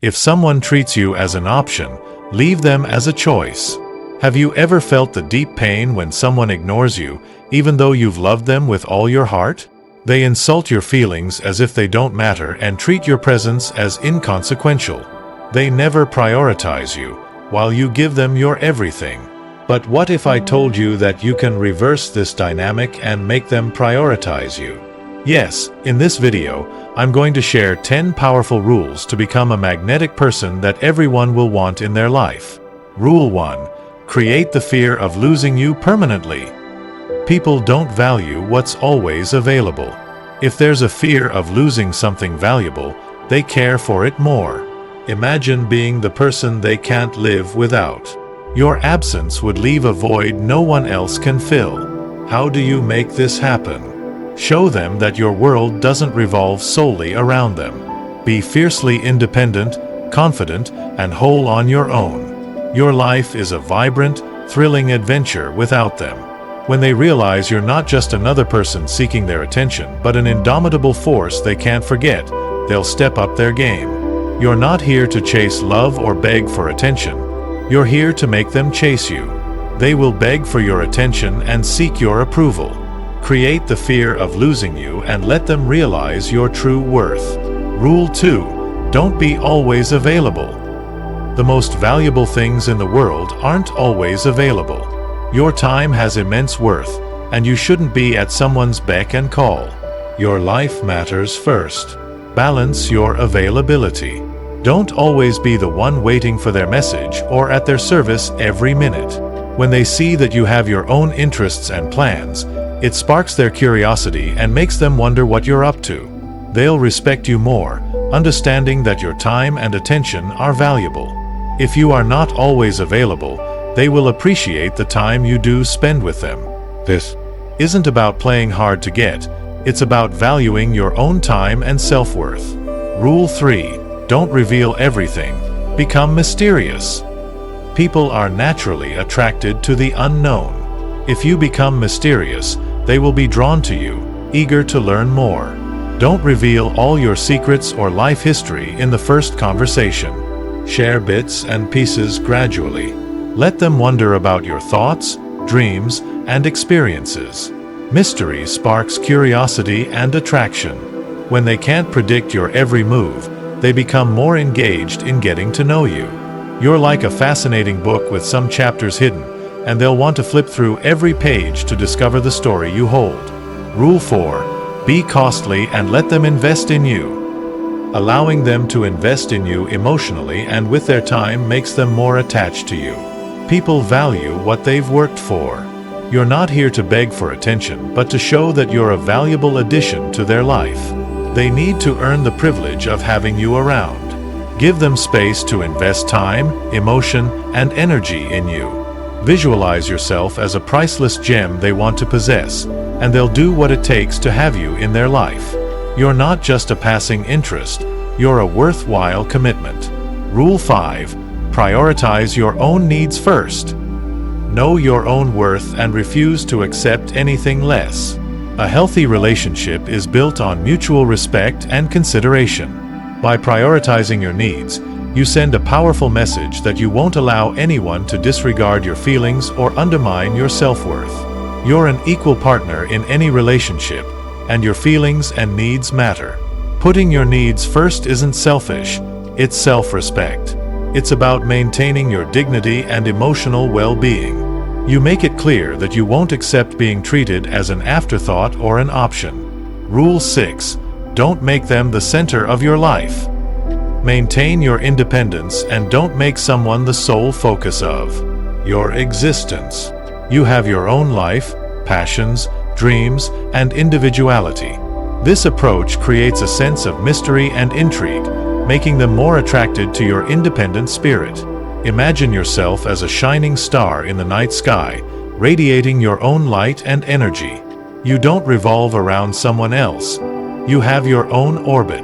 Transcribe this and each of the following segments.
If someone treats you as an option, leave them as a choice. Have you ever felt the deep pain when someone ignores you, even though you've loved them with all your heart? They insult your feelings as if they don't matter and treat your presence as inconsequential. They never prioritize you, while you give them your everything. But what if I told you that you can reverse this dynamic and make them prioritize you? Yes, in this video, I'm going to share 10 powerful rules to become a magnetic person that everyone will want in their life. Rule 1. Create the fear of losing you permanently. People don't value what's always available. If there's a fear of losing something valuable, they care for it more. Imagine being the person they can't live without. Your absence would leave a void no one else can fill. How do you make this happen? Show them that your world doesn't revolve solely around them. Be fiercely independent, confident, and whole on your own. Your life is a vibrant, thrilling adventure without them. When they realize you're not just another person seeking their attention, but an indomitable force they can't forget, they'll step up their game. You're not here to chase love or beg for attention. You're here to make them chase you. They will beg for your attention and seek your approval. Create the fear of losing you and let them realize your true worth. Rule 2. Don't be always available. The most valuable things in the world aren't always available. Your time has immense worth, and you shouldn't be at someone's beck and call. Your life matters first. Balance your availability. Don't always be the one waiting for their message or at their service every minute. When they see that you have your own interests and plans, it sparks their curiosity and makes them wonder what you're up to. They'll respect you more, understanding that your time and attention are valuable. If you are not always available, they will appreciate the time you do spend with them. This isn't about playing hard to get, it's about valuing your own time and self-worth. Rule 3. Don't reveal everything. Become mysterious. People are naturally attracted to the unknown. If you become mysterious, they will be drawn to you, eager to learn more. Don't reveal all your secrets or life history in the first conversation. Share bits and pieces gradually. Let them wonder about your thoughts, dreams, and experiences. Mystery sparks curiosity and attraction. When they can't predict your every move, they become more engaged in getting to know you. You're like a fascinating book with some chapters hidden, and they'll want to flip through every page to discover the story you hold. Rule 4. Be costly and let them invest in you. Allowing them to invest in you emotionally and with their time makes them more attached to you. People value what they've worked for. You're not here to beg for attention, but to show that you're a valuable addition to their life. They need to earn the privilege of having you around. Give them space to invest time, emotion, and energy in you. Visualize yourself as a priceless gem they want to possess, and they'll do what it takes to have you in their life. You're not just a passing interest, you're a worthwhile commitment. Rule 5. Prioritize your own needs first. Know your own worth and refuse to accept anything less. A healthy relationship is built on mutual respect and consideration. By prioritizing your needs, you send a powerful message that you won't allow anyone to disregard your feelings or undermine your self-worth. You're an equal partner in any relationship, and your feelings and needs matter. Putting your needs first isn't selfish, it's self-respect. It's about maintaining your dignity and emotional well-being. You make it clear that you won't accept being treated as an afterthought or an option. Rule 6. Don't make them the center of your life. Maintain your independence and don't make someone the sole focus of your existence. You have your own life, passions, dreams, and individuality. This approach creates a sense of mystery and intrigue, making them more attracted to your independent spirit. Imagine yourself as a shining star in the night sky, radiating your own light and energy. You don't revolve around someone else. You have your own orbit.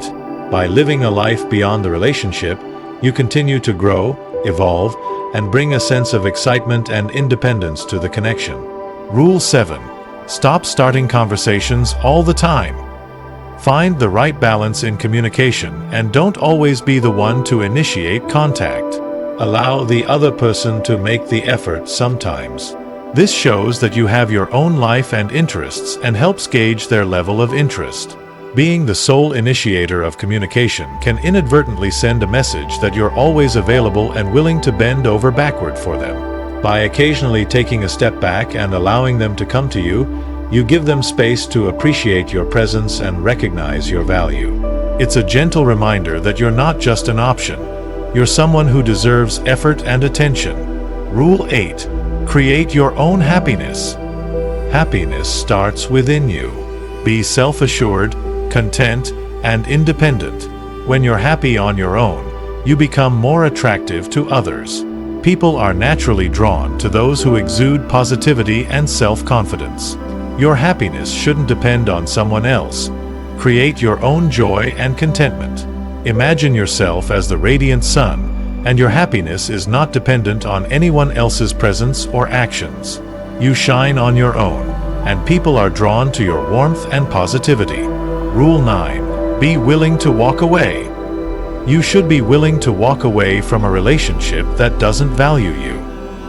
By living a life beyond the relationship, you continue to grow, evolve, and bring a sense of excitement and independence to the connection. Rule 7. Stop starting conversations all the time. Find the right balance in communication and don't always be the one to initiate contact. Allow the other person to make the effort sometimes. This shows that you have your own life and interests and helps gauge their level of interest. Being the sole initiator of communication can inadvertently send a message that you're always available and willing to bend over backward for them. By occasionally taking a step back and allowing them to come to you, you give them space to appreciate your presence and recognize your value. It's a gentle reminder that you're not just an option. You're someone who deserves effort and attention. Rule 8. Create your own happiness. Happiness starts within you. Be self-assured, content, and independent. When you're happy on your own, you become more attractive to others. People are naturally drawn to those who exude positivity and self-confidence. Your happiness shouldn't depend on someone else. Create your own joy and contentment. Imagine yourself as the radiant sun, and your happiness is not dependent on anyone else's presence or actions. You shine on your own, and people are drawn to your warmth and positivity. Rule 9. Be willing to walk away. You should be willing to walk away from a relationship that doesn't value you.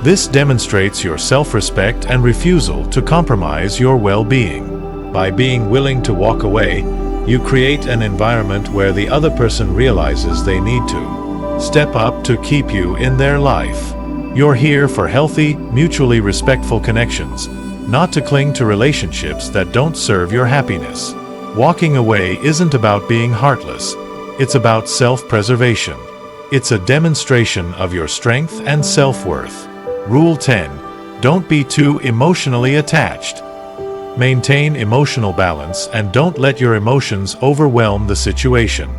This demonstrates your self-respect and refusal to compromise your well-being. By being willing to walk away, you create an environment where the other person realizes they need to step up to keep you in their life. You're here for healthy, mutually respectful connections, not to cling to relationships that don't serve your happiness. Walking away isn't about being heartless. It's about self-preservation. It's a demonstration of your strength and self-worth. Rule 10. Don't be too emotionally attached. Maintain emotional balance and don't let your emotions overwhelm the situation.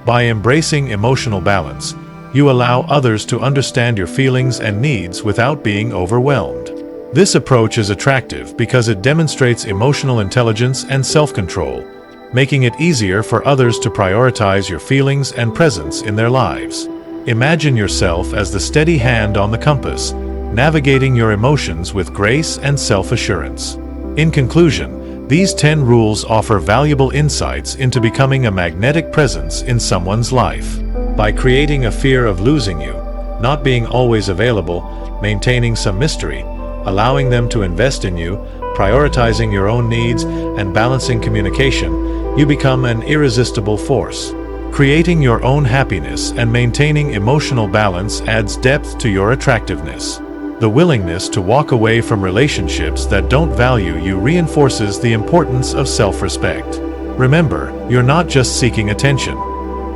By embracing emotional balance, you allow others to understand your feelings and needs without being overwhelmed. This approach is attractive because it demonstrates emotional intelligence and self-control, making it easier for others to prioritize your feelings and presence in their lives. Imagine yourself as the steady hand on the compass, navigating your emotions with grace and self-assurance. In conclusion, these 10 rules offer valuable insights into becoming a magnetic presence in someone's life. By creating a fear of losing you, not being always available, maintaining some mystery, allowing them to invest in you, prioritizing your own needs, and balancing communication, you become an irresistible force. Creating your own happiness and maintaining emotional balance adds depth to your attractiveness. The willingness to walk away from relationships that don't value you reinforces the importance of self-respect. Remember, you're not just seeking attention.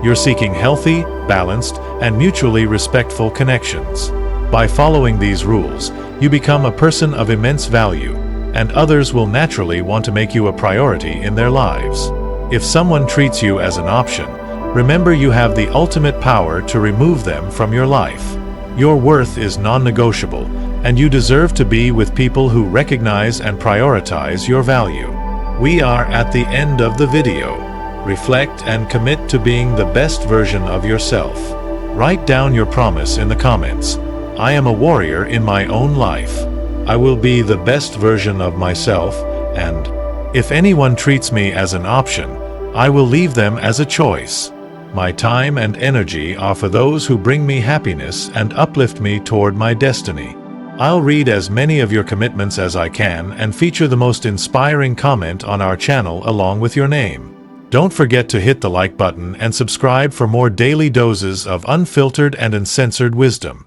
You're seeking healthy, balanced, and mutually respectful connections. By following these rules, you become a person of immense value, and others will naturally want to make you a priority in their lives. If someone treats you as an option, remember you have the ultimate power to remove them from your life. Your worth is non-negotiable, and you deserve to be with people who recognize and prioritize your value. We are at the end of the video. Reflect and commit to being the best version of yourself. Write down your promise in the comments. I am a warrior in my own life. I will be the best version of myself, and if anyone treats me as an option, I will leave them as a choice. My time and energy are for those who bring me happiness and uplift me toward my destiny. I'll read as many of your commitments as I can and feature the most inspiring comment on our channel along with your name. Don't forget to hit the like button and subscribe for more daily doses of unfiltered and uncensored wisdom.